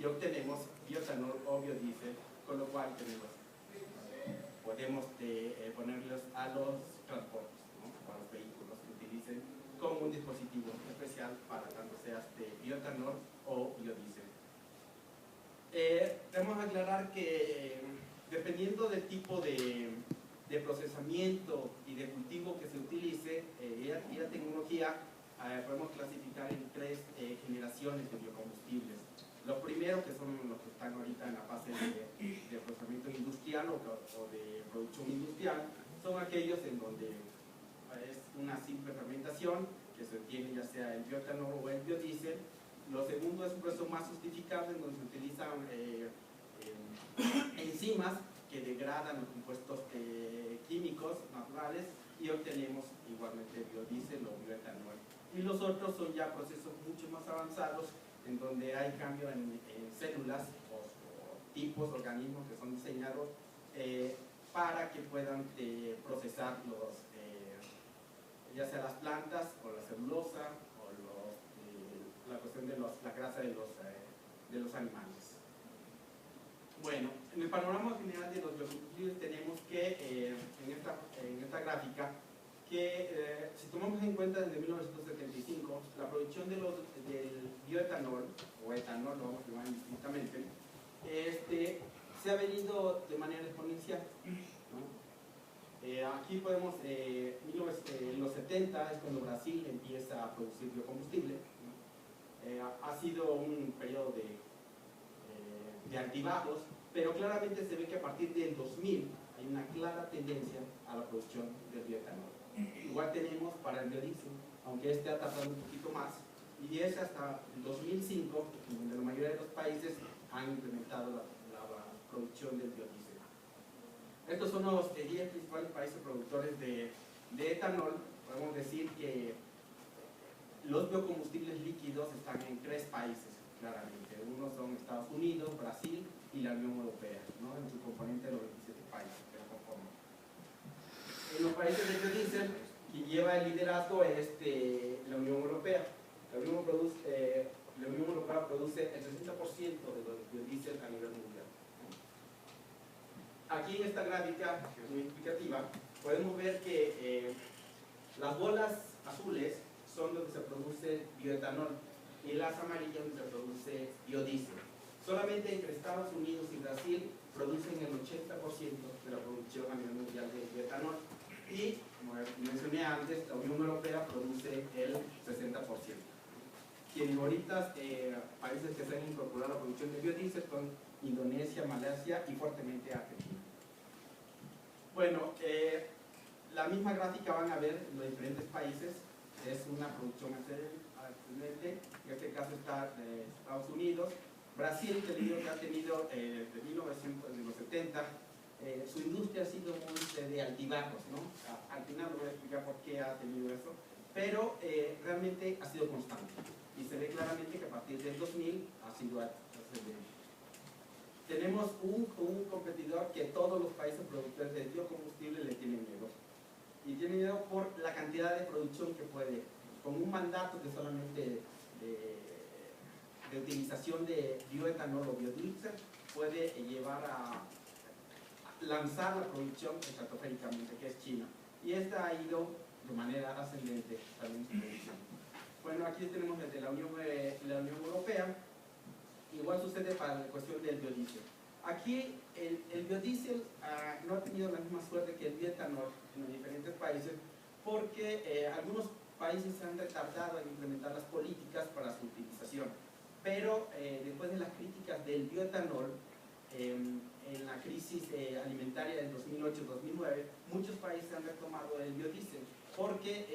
obtenemos bioetanol o biodiesel, con lo cual podemos ponerlos a los transportes, ¿no? A los vehículos que utilicen como un dispositivo especial para tanto sea bioetanol o biodiesel. Debemos aclarar que dependiendo del tipo de procesamiento y de cultivo que se utilice y la tecnología, podemos clasificar en tres generaciones de biocombustibles. Los primeros, que son los que están ahorita en la fase de procesamiento industrial o de producción industrial, son aquellos en donde es una simple fermentación que se obtiene ya sea el bioetanol o el biodiesel. Lo segundo es un proceso más justificado en donde se utilizan enzimas que degradan los compuestos químicos naturales y obtenemos igualmente biodiesel o bioetanol. Y los otros son ya procesos mucho más avanzados en donde hay cambio en células o tipos, organismos que son diseñados para que puedan procesar ya sea las plantas o la celulosa o la cuestión de la grasa de los animales. Bueno, en el panorama general de los biocombustibles tenemos que en esta gráfica que si tomamos en cuenta desde 1975 la producción del bioetanol o etanol, lo vamos a llamar indistintamente, se ha venido de manera exponencial, ¿no? Aquí podemos, en los 70 es cuando Brasil empieza a producir biocombustible, ¿no? Ha sido un periodo de altibajos, pero claramente se ve que a partir del 2000 hay una clara tendencia a la producción del bioetanol. Igual tenemos para el biodiesel, aunque ha tardado un poquito más, y es hasta el 2005 donde la mayoría de los países han implementado la producción del biodiesel. Estos son los 10 principales países productores de etanol. Podemos decir que los biocombustibles líquidos están en 3 países, claramente. Uno son Estados Unidos, Brasil y la Unión Europea, ¿no? En su componente de los 27 países que lo conforman. En los países de biodiesel, quien lleva el liderazgo es la Unión Europea. La Unión Europea produce el 60% de los biodiesel a nivel mundial. Aquí en esta gráfica, que es muy explicativa, podemos ver que las bolas azules son donde se produce bioetanol y las amarillas donde se produce biodiesel. Solamente entre Estados Unidos y Brasil producen el 80% de la producción a nivel mundial de bioetanol y, como mencioné antes, la Unión Europea produce el 60%. Quienes ahorita, países que se han incorporado a la producción de biodiesel son Indonesia, Malasia y fuertemente Argentina. Bueno, la misma gráfica van a ver en los diferentes países. Es una producción excelente. En este caso está Estados Unidos. Brasil, que ha tenido desde 1970, su industria ha sido muy de altibajos, ¿no? Al final no voy a explicar por qué ha tenido eso, pero realmente ha sido constante. Y se ve claramente que a partir del 2000 ha sido ascendente. Tenemos un competidor que todos los países productores de biocombustible le tienen miedo. Y tienen miedo por la cantidad de producción que puede, con un mandato que solamente de utilización de bioetanol o biodiesel, puede llevar a lanzar la producción estratosféricamente, que es China. Y esta ha ido de manera ascendente también su producción. Bueno, aquí tenemos desde la Unión Europea. Igual sucede para la cuestión del biodiesel. Aquí el biodiesel no ha tenido la misma suerte que el bioetanol en los diferentes países porque algunos países se han retardado en implementar las políticas para su utilización. Pero después de las críticas del bioetanol, en la crisis alimentaria del 2008-2009, muchos países han retomado el biodiesel porque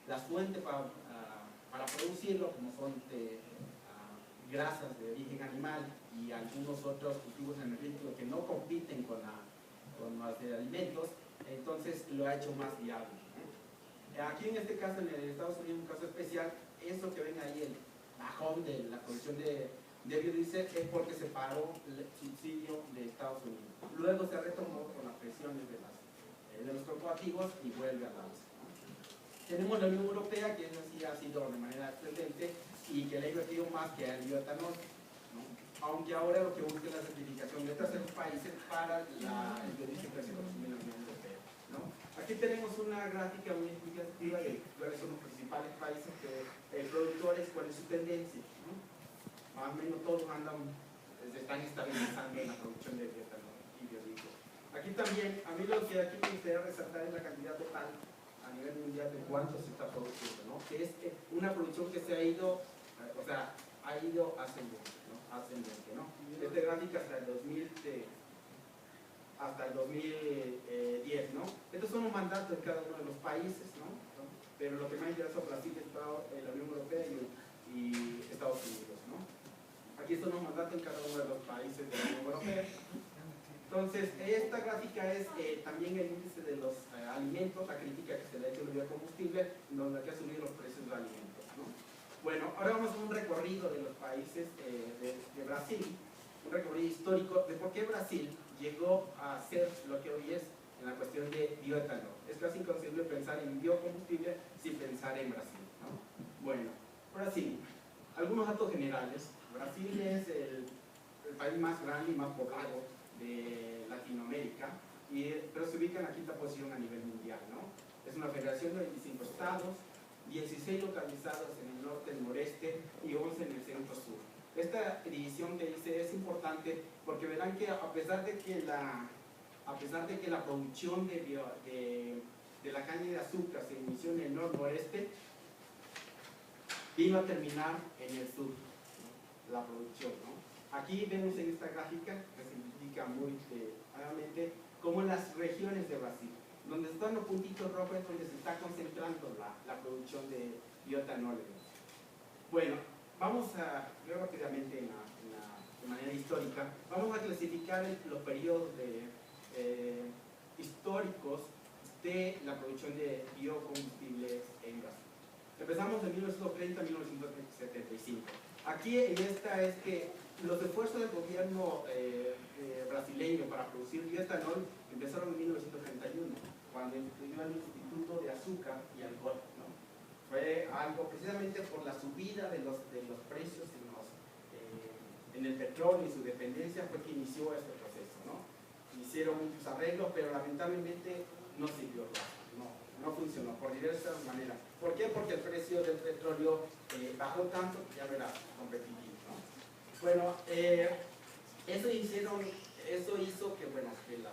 las fuentes para producirlo, como son grasas de origen animal y algunos otros cultivos energéticos que no compiten con los alimentos, entonces lo ha hecho más viable. Aquí en este caso, en Estados Unidos, un caso especial, eso que ven ahí, el bajón de la producción de biodiesel, es porque se paró el subsidio de Estados Unidos. Luego se retomó con las presiones de los corporativos y vuelve al alza. Tenemos la Unión Europea, que eso sí ha sido de manera excelente y que le ha invertido más que el bioetanol. ¿no? Aunque ahora lo que busca es la certificación de terceros países para el biodiesel que se consume en la Unión Europea, ¿no? Aquí tenemos una gráfica muy explicativa de cuáles son los principales países productores, cuál es su tendencia, ¿no? Más o menos todos se están estabilizando en la producción de bioetanol y biodiesel. Aquí también, a mí lo que aquí me gustaría resaltar es la cantidad total a nivel mundial de cuánto se está produciendo, ¿no? Que es una producción que se ha ido, o sea, ha ido ascendente, ¿no? Ascendente, ¿no? Esta gráfica hasta el 2010, ¿no? Estos son los mandatos de cada uno de los países, ¿no? Pero lo que más interesa a Brasil es la Unión Europea y Estados Unidos, ¿no? Aquí están los mandatos en cada uno de los países de la Unión Europea. Entonces, esta gráfica es también el índice de los alimentos, la crítica que se le ha hecho al biocombustible, donde ha subido los precios de alimentos, ¿no? Bueno, ahora vamos a un recorrido de los países de Brasil, un recorrido histórico de por qué Brasil llegó a ser lo que hoy es en la cuestión de bioetanol. Es casi imposible pensar en biocombustible sin pensar en Brasil, ¿no? Bueno, Brasil, algunos datos generales. Brasil es el país más grande y más poblado de Latinoamérica, pero se ubica en la quinta posición a nivel mundial, ¿no? Es una federación de 25 estados, 16 localizados en el norte, el noreste y 11 en el centro-sur. Esta división que hice es importante porque verán que a pesar de que la producción de la caña de azúcar se inició en el noroeste, vino a terminar en el sur, ¿no? La producción, ¿no? Aquí vemos en esta gráfica que se indica muy claramente como las regiones de Brasil, donde están los puntitos rojos es donde se está concentrando la producción de bioetanol. Bueno, vamos a ver rápidamente de manera histórica, vamos a clasificar los periodos históricos de la producción de biocombustibles en Brasil. Empezamos de 1930 a 1975. Aquí en esta es que los esfuerzos del gobierno brasileño para producir bioetanol empezaron en 1931, cuando instituyó el Instituto de Azúcar y Alcohol, ¿no? Fue algo precisamente por la subida de los precios en el petróleo y su dependencia fue que inició este proceso, ¿no? Hicieron muchos arreglos, pero lamentablemente no sirvió, no funcionó por diversas maneras. ¿Por qué? Porque el precio del petróleo bajó tanto que ya no era competitivo, ¿no? Bueno, eso hizo que, bueno, que el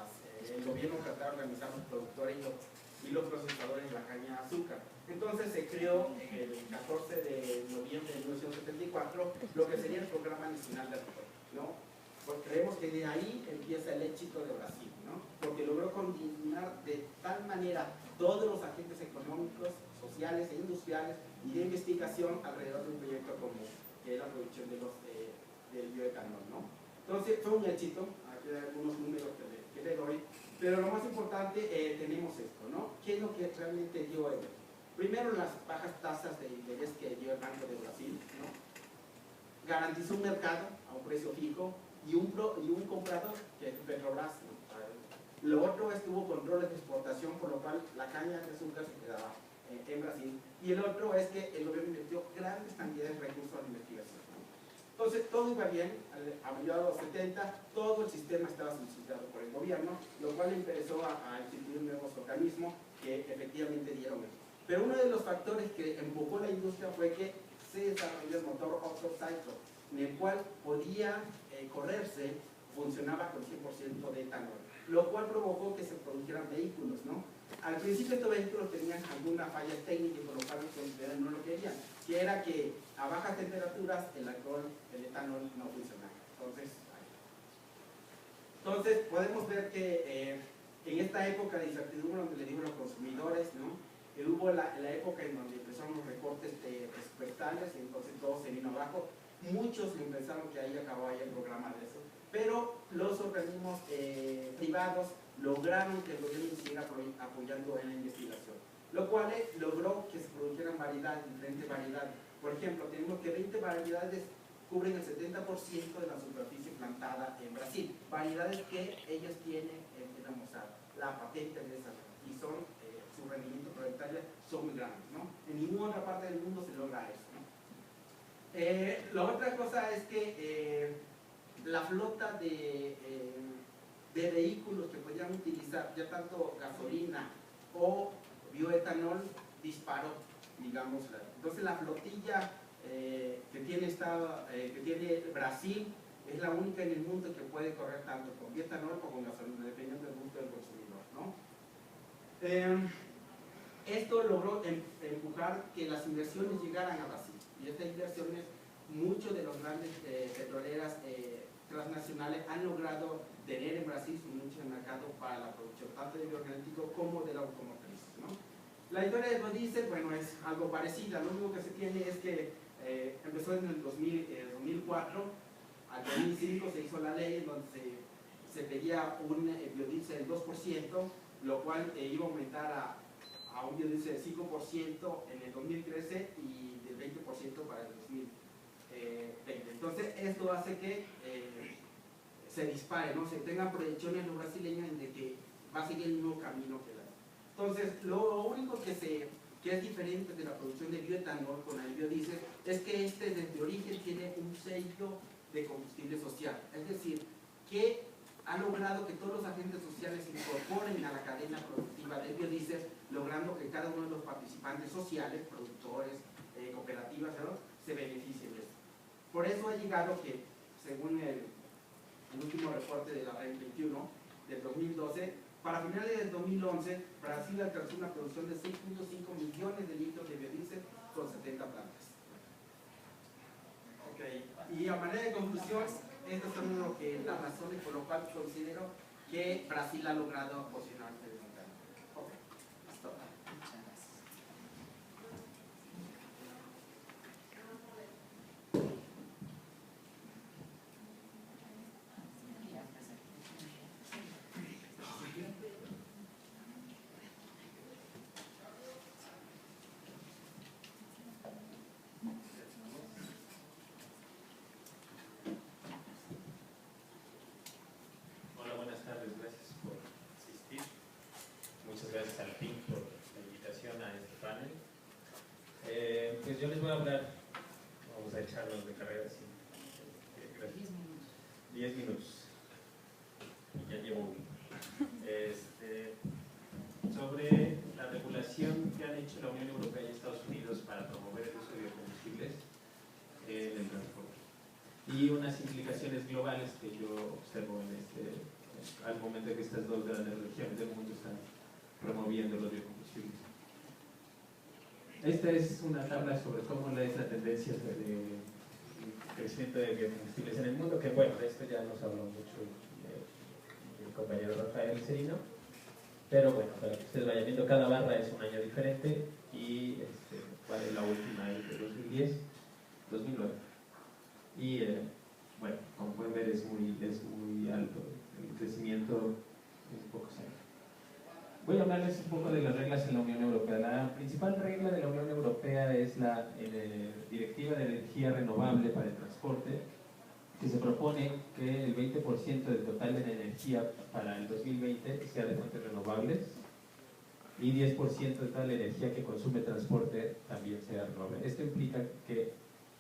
gobierno tratara de organizar los productores y los procesadores de la caña de azúcar. Entonces se creó el 14 de noviembre de 1974 lo que sería el Programa Nacional de Azúcar, ¿no? Pues creemos que de ahí empieza el éxito de Brasil, ¿no? Porque logró coordinar de tal manera todos los agentes económicos, sociales e industriales y de investigación alrededor de un proyecto común, que es la producción del bioetanol, ¿no? Entonces fue un éxito. Aquí hay algunos números que le doy, pero lo más importante tenemos esto, ¿no? ¿Qué es lo que realmente dio ello? Primero, las bajas tasas de interés que dio el Banco de Brasil, ¿no? Garantizó un mercado a un precio fijo y un comprador, que es Petrobras, ¿no? Lo otro es que hubo controles de exportación, por lo cual la caña de azúcar se quedaba en Brasil. Y el otro es que el gobierno invirtió grandes cantidades de recursos en investigación, ¿no? Entonces, todo iba bien. A mediados de los 70, todo el sistema estaba subsidiado por el gobierno, lo cual empezó a instituir nuevos organismos que efectivamente dieron eso. Pero uno de los factores que empujó la industria fue que se desarrolló el motor Otto Cycle, en el cual podía correrse, funcionaba con 100% de etanol, lo cual provocó que se produjeran vehículos, ¿no? Al principio estos vehículos tenían alguna falla técnica y por lo cual no lo querían, que era que a bajas temperaturas el etanol no funcionaba. Entonces podemos ver que en esta época de incertidumbre donde le digo a los consumidores, ¿no? Hubo la época en donde empezaron los recortes presupuestales y entonces todo se vino abajo. Muchos pensaron que ahí acababa ya el programa de eso, pero los organismos privados lograron que el gobierno siguiera apoyando en la investigación, lo cual logró que se produjeran diferentes variedades. Por ejemplo, tenemos que 20 variedades cubren el 70% de la superficie plantada en Brasil, variedades que ellos tienen, digamos, la patente de esas, y son su rendimiento planetario son muy grandes, ¿no? En ninguna otra parte del mundo se logra eso, ¿no? La otra cosa es que la flota de vehículos que podían utilizar ya tanto gasolina o bioetanol disparó, digamos. Entonces la flotilla que tiene Brasil es la única en el mundo que puede correr tanto con bioetanol o con gasolina, dependiendo del gusto del consumidor, ¿no? Esto logró empujar que las inversiones llegaran a Brasil, y estas inversiones, muchos de los grandes petroleras transnacionales han logrado tener en Brasil su nicho de mercado para la producción tanto de biogenético como de la automotriz, ¿no? La historia de biodiesel, bueno, es algo parecida. Lo único que se tiene es que empezó en el 2004, al 2005 se hizo la ley donde se pedía un biodiesel del 2%, lo cual iba a aumentar a un biodiesel del 5% en el 2013 y del 20% para el 2020. Entonces esto hace que se dispare, ¿no? Se tengan proyecciones los brasileños de que va a seguir el mismo camino que la. Entonces, lo único que es diferente de la producción de bioetanol con el biodiesel es que este desde origen tiene un sello de combustible social, es decir, que ha logrado que todos los agentes sociales se incorporen a la cadena productiva del biodiesel, logrando que cada uno de los participantes sociales, productores, cooperativas, ¿no?, se beneficien de esto. Por eso ha llegado que, según el último reporte de la REN 21 del 2012, para finales del 2011, Brasil alcanzó una producción de 6.5 millones de litros de biodiesel con 70 plantas. Okay. Y a manera de conclusión, estas son las razones por las cuales considero que Brasil ha logrado posicionarse en el mercado. Ok, listo. Muchas gracias. Hola, buenas tardes, gracias por asistir. Muchas gracias al PINC por la invitación a este panel. Pues yo les voy a hablar, vamos a echarnos de carrera, sí. 10 minutos. Y ya llevo uno. Sobre la regulación que han hecho la Unión Europea y Estados Unidos para promover el uso de biocombustibles en el transporte. Y unas implicaciones globales que yo observo al momento que estas dos grandes regiones del mundo están promoviendo los biocombustibles. Esta es una tabla sobre cómo es la tendencia de crecimiento de biocombustibles en el mundo, que bueno, de esto ya nos habló mucho el compañero Rafael Serino, pero bueno, para que ustedes vayan viendo, cada barra es un año diferente y cuál es la última, es de 2009. Y bueno, como pueden ver es muy alto, el crecimiento es un poco cero. Voy a hablarles un poco de las reglas en la Unión Europea. La principal regla de la Unión Europea es la Directiva de Energía Renovable para el Transporte, que se propone que el 20% del total de la energía para el 2020 sea de fuentes renovables y 10% de toda la energía que consume el transporte también sea renovable. Esto implica que,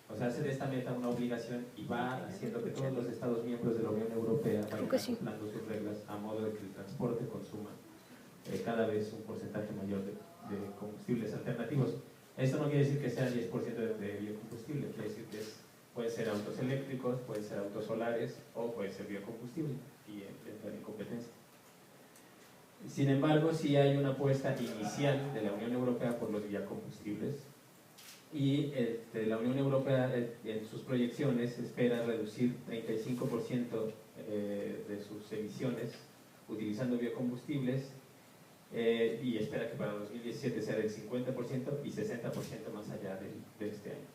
o sea, hace de esta meta una obligación y va haciendo que todos los Estados miembros de la Unión Europea vayan acoplando sus reglas a modo de que el transporte consuma cada vez un porcentaje mayor de combustibles alternativos. Esto no quiere decir que sea 10% de biocombustible, quiere decir que pueden ser autos eléctricos, pueden ser autos solares o puede ser biocombustible y entrar en competencia. Sin embargo, sí hay una apuesta inicial de la Unión Europea por los biocombustibles y la Unión Europea en sus proyecciones espera reducir 35% de sus emisiones utilizando biocombustibles y espera que para 2017 sea del 50% y 60% más allá de este año.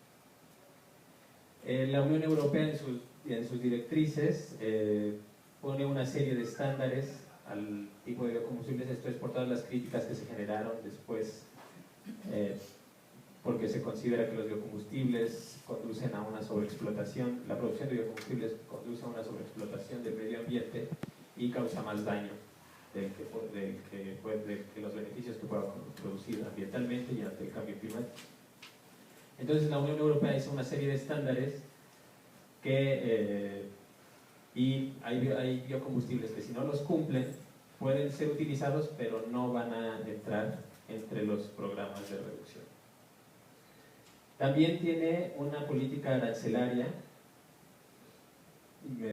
La Unión Europea en sus directrices pone una serie de estándares al tipo de biocombustibles. Esto es por todas las críticas que se generaron después, porque se considera que los biocombustibles conducen a una sobreexplotación, la producción de biocombustibles conduce a una sobreexplotación del medio ambiente y causa más daño de los beneficios que pueda producir ambientalmente y ante el cambio climático. Entonces la Unión Europea hizo una serie de estándares que y hay biocombustibles que si no los cumplen pueden ser utilizados pero no van a entrar entre los programas de reducción. También tiene una política arancelaria